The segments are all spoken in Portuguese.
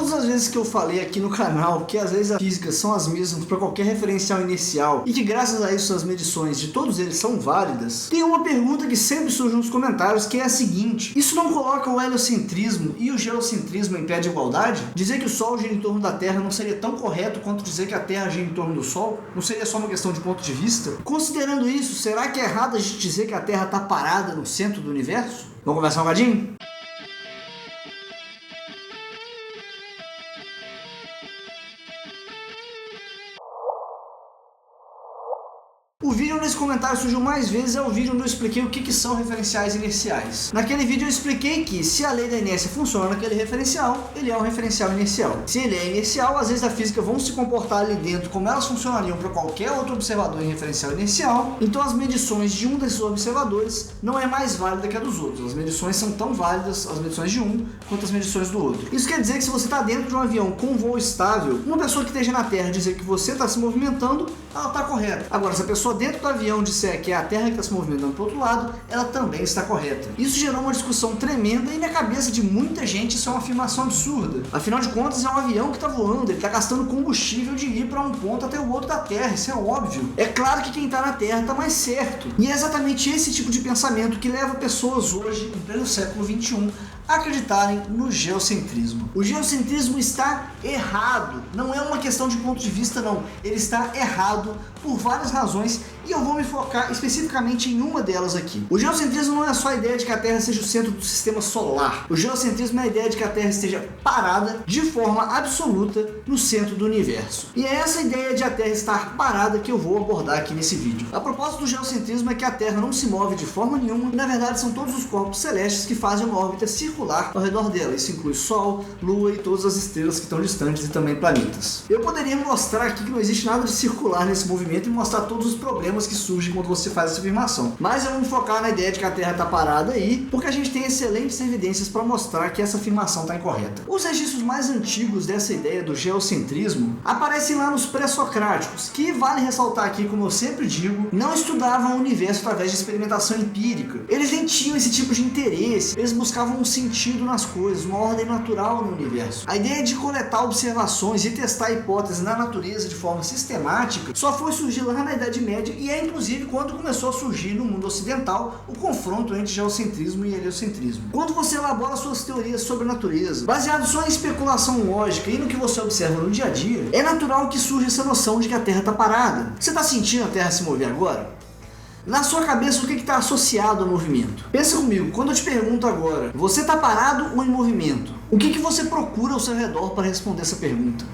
todas as vezes que eu falei aqui no canal que as leis da física são as mesmas para qualquer referencial inicial e que graças a isso as medições de todos eles são válidas, tem uma pergunta que sempre surge nos comentários, que é a seguinte: isso não coloca o heliocentrismo e o geocentrismo em pé de igualdade? Dizer que o Sol gira em torno da Terra não seria tão correto quanto dizer que a Terra gira em torno do Sol? Não seria só uma questão de ponto de vista? Considerando isso, será que é errado a gente dizer que a Terra está parada no centro do universo? Vamos conversar um bocadinho? O vídeo nesse comentário surgiu mais vezes é o vídeo onde eu expliquei o que são referenciais inerciais. Naquele vídeo eu expliquei que se a lei da inércia funciona naquele referencial, ele é um referencial inercial. Se ele é inercial, as leis da física vão se comportar ali dentro como elas funcionariam para qualquer outro observador em referencial inercial, então as medições de um desses observadores não é mais válida que a dos outros. As medições são tão válidas, as medições de um, quanto as medições do outro. Isso quer dizer que se você está dentro de um avião com voo estável, uma pessoa que esteja na Terra dizer que você está se movimentando, ela está correta. Agora, se a pessoa dentro do avião disser que é a Terra que está se movimentando para o outro lado, ela também está correta. Isso gerou uma discussão tremenda e na cabeça de muita gente isso é uma afirmação absurda. Afinal de contas, é um avião que está voando, ele está gastando combustível de ir para um ponto até o outro da Terra, isso é óbvio. É claro que quem está na Terra está mais certo. E é exatamente esse tipo de pensamento que leva pessoas hoje, em pleno século XXI, a acreditarem no geocentrismo. O geocentrismo está errado. Não é uma questão de ponto de vista, não. Ele está errado por várias razões e eu vou me focar especificamente em uma delas aqui. O geocentrismo não é só a ideia de que a Terra seja o centro do sistema solar. O geocentrismo é a ideia de que a Terra esteja parada de forma absoluta no centro do universo. E é essa ideia de a Terra estar parada que eu vou abordar aqui nesse vídeo. A proposta do geocentrismo é que a Terra não se move de forma nenhuma e na verdade são todos os corpos celestes que fazem uma órbita circular ao redor dela. Isso inclui Sol, Lua e todas as estrelas que estão distantes e também planetas. Eu poderia mostrar aqui que não existe nada de circular nesse movimento e mostrar todos os problemas que surgem quando você faz essa afirmação. Mas eu vou me focar na ideia de que a Terra está parada aí, porque a gente tem excelentes evidências para mostrar que essa afirmação está incorreta. Os registros mais antigos dessa ideia do geocentrismo aparecem lá nos pré-socráticos, que vale ressaltar aqui, como eu sempre digo, não estudavam o universo através de experimentação empírica. Eles nem tinham esse tipo de interesse, eles buscavam um sentido nas coisas, uma ordem natural no universo. A ideia de coletar observações e testar hipóteses na natureza de forma sistemática só foi surgir lá na Idade Média e é inclusive quando começou a surgir no mundo ocidental o confronto entre geocentrismo e heliocentrismo. Quando você elabora suas teorias sobre a natureza, baseado só em especulação lógica e no que você observa no dia a dia, é natural que surja essa noção de que a Terra está parada. Você está sentindo a Terra se mover agora? Na sua cabeça, o que está associado ao movimento? Pensa comigo, quando eu te pergunto agora, você está parado ou em movimento? O que você procura ao seu redor para responder essa pergunta?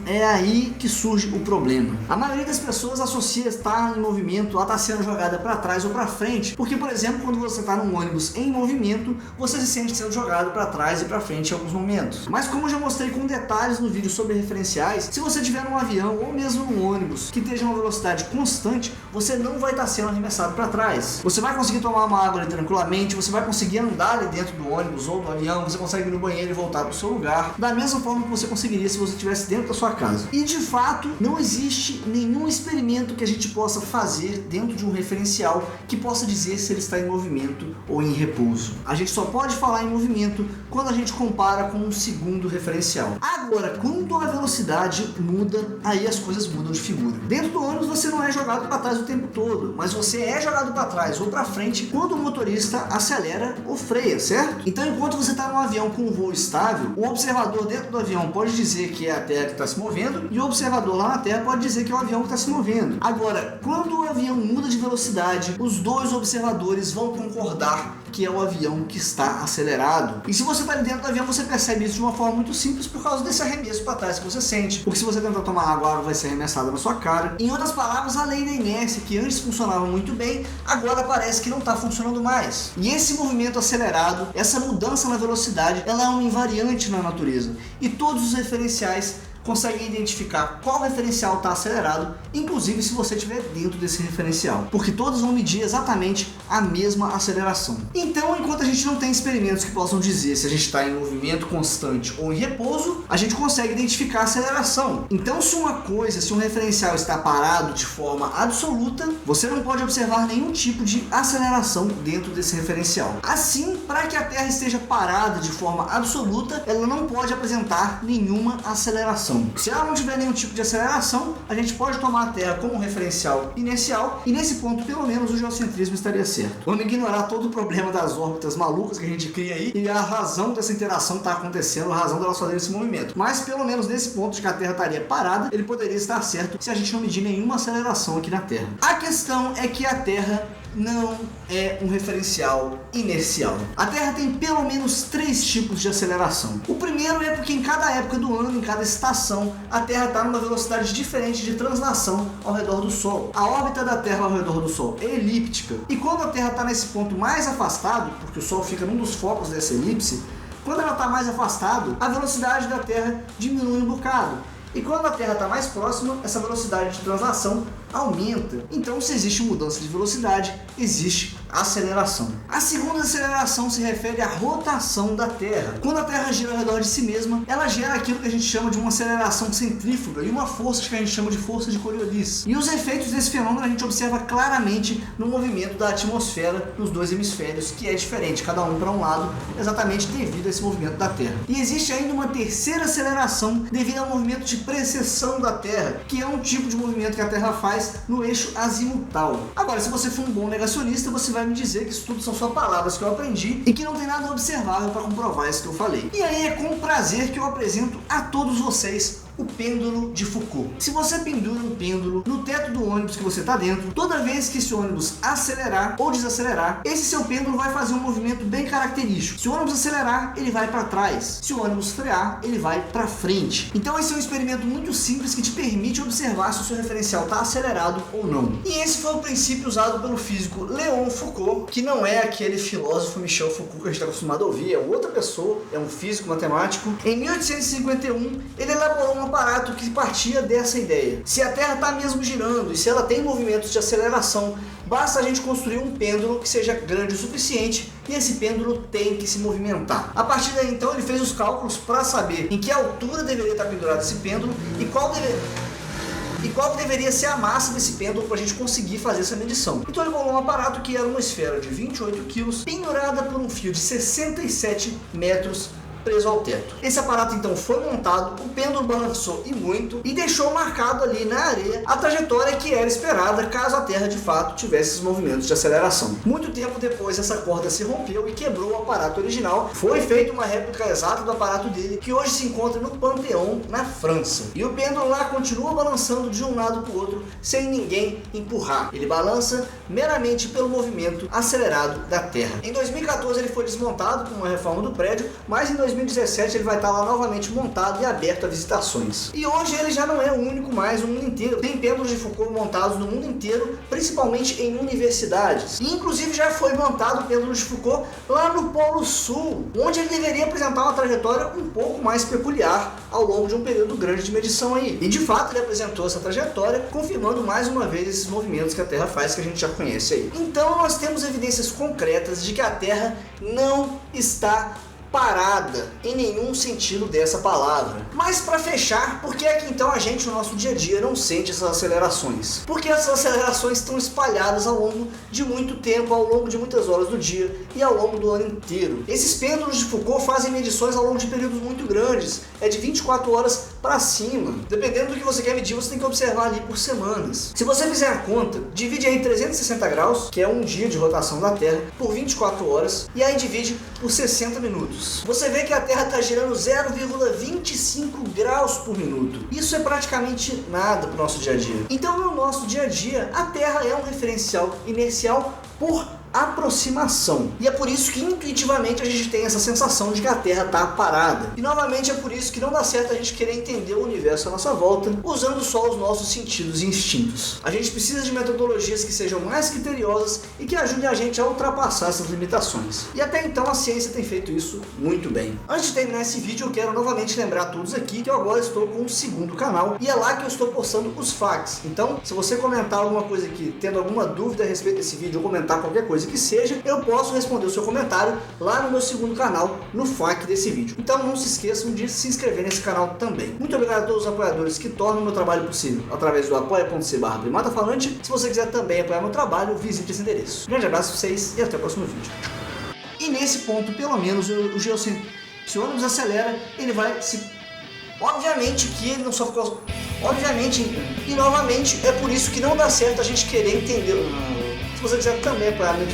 É aí que surge o problema. A maioria das pessoas associa estar em movimento a estar sendo jogada para trás ou para frente, porque, por exemplo, quando você está num ônibus em movimento, você se sente sendo jogado para trás e para frente em alguns momentos. Mas como eu já mostrei com detalhes no vídeo sobre referenciais, se você tiver num avião ou mesmo num ônibus que esteja uma velocidade constante, você não vai estar sendo arremessado para trás. Você vai conseguir tomar uma água ali tranquilamente, você vai conseguir andar ali dentro do ônibus ou do avião, você consegue ir no banheiro e voltar para o seu lugar, da mesma forma que você conseguiria se você estivesse dentro da sua casa. E de fato, não existe nenhum experimento que a gente possa fazer dentro de um referencial que possa dizer se ele está em movimento ou em repouso. A gente só pode falar em movimento quando a gente compara com um segundo referencial. Agora, quando a velocidade muda, aí as coisas mudam de figura. Dentro do ônibus você não é jogado para trás o tempo todo, mas você é jogado para trás ou para frente quando o motorista acelera ou freia, certo? Então, enquanto você está num avião com um voo estável, o observador dentro do avião pode dizer que é a Terra que está se movendo e o observador lá na Terra pode dizer que é o avião que está se movendo. Agora, quando o avião muda de velocidade, os dois observadores vão concordar que é o avião que está acelerado. E se você está ali dentro do avião, você percebe isso de uma forma muito simples por causa desse arremesso para trás que você sente. Porque se você tentar tomar água, a água vai ser arremessada na sua cara. Em outras palavras, a lei da inércia, que antes funcionava muito bem, agora parece que não está funcionando mais. E esse movimento acelerado, essa mudança na velocidade, ela é uma invariante na natureza. E todos os referenciais conseguem identificar qual referencial está acelerado, inclusive se você estiver dentro desse referencial, porque todos vão medir exatamente a mesma aceleração. Então, enquanto a gente não tem experimentos que possam dizer se a gente está em movimento constante ou em repouso, a gente consegue identificar a aceleração. Então, se um referencial está parado de forma absoluta, você não pode observar nenhum tipo de aceleração dentro desse referencial. Assim, para que a Terra esteja parada de forma absoluta, ela não pode apresentar nenhuma aceleração. Se ela não tiver nenhum tipo de aceleração, a gente pode tomar a Terra como referencial inercial, e nesse ponto, pelo menos, o geocentrismo estaria certo. Vamos ignorar todo o problema das órbitas malucas que a gente cria aí, e a razão dessa interação está acontecendo, a razão delas fazerem esse movimento. Mas, pelo menos nesse ponto de que a Terra estaria parada, ele poderia estar certo se a gente não medir nenhuma aceleração aqui na Terra. A questão é que a Terra não é um referencial inercial. A Terra tem pelo menos 3 tipos de aceleração. O primeiro é porque em cada época do ano, em cada estação, a Terra está numa velocidade diferente de translação ao redor do Sol. A órbita da Terra ao redor do Sol é elíptica, e quando a Terra está nesse ponto mais afastado, porque o Sol fica num dos focos dessa elipse, quando ela está mais afastado, a velocidade da Terra diminui um bocado. E quando a Terra está mais próxima, essa velocidade de translação aumenta. Então, se existe mudança de velocidade, existe aceleração. A segunda aceleração se refere à rotação da Terra. Quando a Terra gira ao redor de si mesma, ela gera aquilo que a gente chama de uma aceleração centrífuga e uma força que a gente chama de força de Coriolis. E os efeitos desse fenômeno a gente observa claramente no movimento da atmosfera nos dois hemisférios, que é diferente, cada um para um lado, exatamente devido a esse movimento da Terra. E existe ainda uma terceira aceleração devido ao movimento de precessão da Terra, que é um tipo de movimento que a Terra faz no eixo azimutal. Agora, se você for um bom negacionista, você vai me dizer que isso tudo são só palavras que eu aprendi e que não tem nada observável para comprovar isso que eu falei. E aí é com prazer que eu apresento a todos vocês o pêndulo de Foucault. Se você pendura um pêndulo no teto do ônibus que você está dentro, toda vez que esse ônibus acelerar ou desacelerar, esse seu pêndulo vai fazer um movimento bem característico. Se o ônibus acelerar, ele vai para trás. Se o ônibus frear, ele vai para frente. Então esse é um experimento muito simples que te permite observar se o seu referencial está acelerado ou não. E esse foi o princípio usado pelo físico Léon Foucault, que não é aquele filósofo Michel Foucault que a gente está acostumado a ouvir, é outra pessoa, é um físico matemático. Em 1851, ele elaborou um aparato que partia dessa ideia. Se a Terra está mesmo girando e se ela tem movimentos de aceleração, basta a gente construir um pêndulo que seja grande o suficiente e esse pêndulo tem que se movimentar. A partir daí, então, ele fez os cálculos para saber em que altura deveria estar pendurado esse pêndulo e qual deveria ser a massa desse pêndulo para a gente conseguir fazer essa medição. Então ele bolou um aparato que era uma esfera de 28 kg pendurada por um fio de 67 metros preso ao teto. Esse aparato então foi montado, o pêndulo balançou e muito e deixou marcado ali na areia a trajetória que era esperada caso a Terra de fato tivesse esses movimentos de aceleração. Muito tempo depois essa corda se rompeu e quebrou o aparato original. Foi feita uma réplica exata do aparato dele que hoje se encontra no Panteão, na França. E o pêndulo lá continua balançando de um lado para o outro sem ninguém empurrar. Ele balança meramente pelo movimento acelerado da Terra. Em 2014 ele foi desmontado com uma reforma do prédio, mas em 2017 ele vai estar lá novamente montado e aberto a visitações. E hoje ele já não é o único mais no mundo inteiro. Tem pêndulos de Foucault montados no mundo inteiro, principalmente em universidades. E inclusive já foi montado o pêndulo de Foucault lá no Polo Sul, onde ele deveria apresentar uma trajetória um pouco mais peculiar ao longo de um período grande de medição aí. E de fato ele apresentou essa trajetória, confirmando mais uma vez esses movimentos que a Terra faz, que a gente já conhece aí. Então nós temos evidências concretas de que a Terra não está parada em nenhum sentido dessa palavra. Mas para fechar, por que é que então a gente no nosso dia a dia não sente essas acelerações? Porque essas acelerações estão espalhadas ao longo de muito tempo, ao longo de muitas horas do dia e ao longo do ano inteiro. Esses pêndulos de Foucault fazem medições ao longo de períodos muito grandes, é de 24 horas para cima. Dependendo do que você quer medir, você tem que observar ali por semanas. Se você fizer a conta, divide aí 360 graus, que é um dia de rotação da Terra, por 24 horas, e aí divide por 60 minutos. Você vê que a Terra está girando 0,25 graus por minuto. Isso é praticamente nada para o nosso dia a dia. Então, no nosso dia a dia, a Terra é um referencial inercial por aproximação. E é por isso que intuitivamente a gente tem essa sensação de que a Terra está parada. E novamente é por isso que não dá certo a gente querer entender o universo à nossa volta usando só os nossos sentidos e instintos. A gente precisa de metodologias que sejam mais criteriosas e que ajudem a gente a ultrapassar essas limitações. E até então a ciência tem feito isso muito bem. Antes de terminar esse vídeo, eu quero novamente lembrar a todos aqui que eu agora estou com um segundo canal e é lá que eu estou postando os facts. Então, se você comentar alguma coisa aqui, tendo alguma dúvida a respeito desse vídeo ou comentar qualquer coisa que seja, eu posso responder o seu comentário lá no meu segundo canal, no FAQ desse vídeo. Então não se esqueçam de se inscrever nesse canal também. Muito obrigado a todos os apoiadores que tornam o meu trabalho possível através do apoia.se/primatafalante. Se você quiser também apoiar meu trabalho, visite esse endereço. Um grande abraço para vocês e até o próximo vídeo. E nesse ponto, pelo menos, o geocentrismo, se o ônibus acelera, ele vai se... Obviamente que ele não só fica... Obviamente, e novamente, é por isso que não dá certo a gente querer entender. Se você quiser também apoiar meu...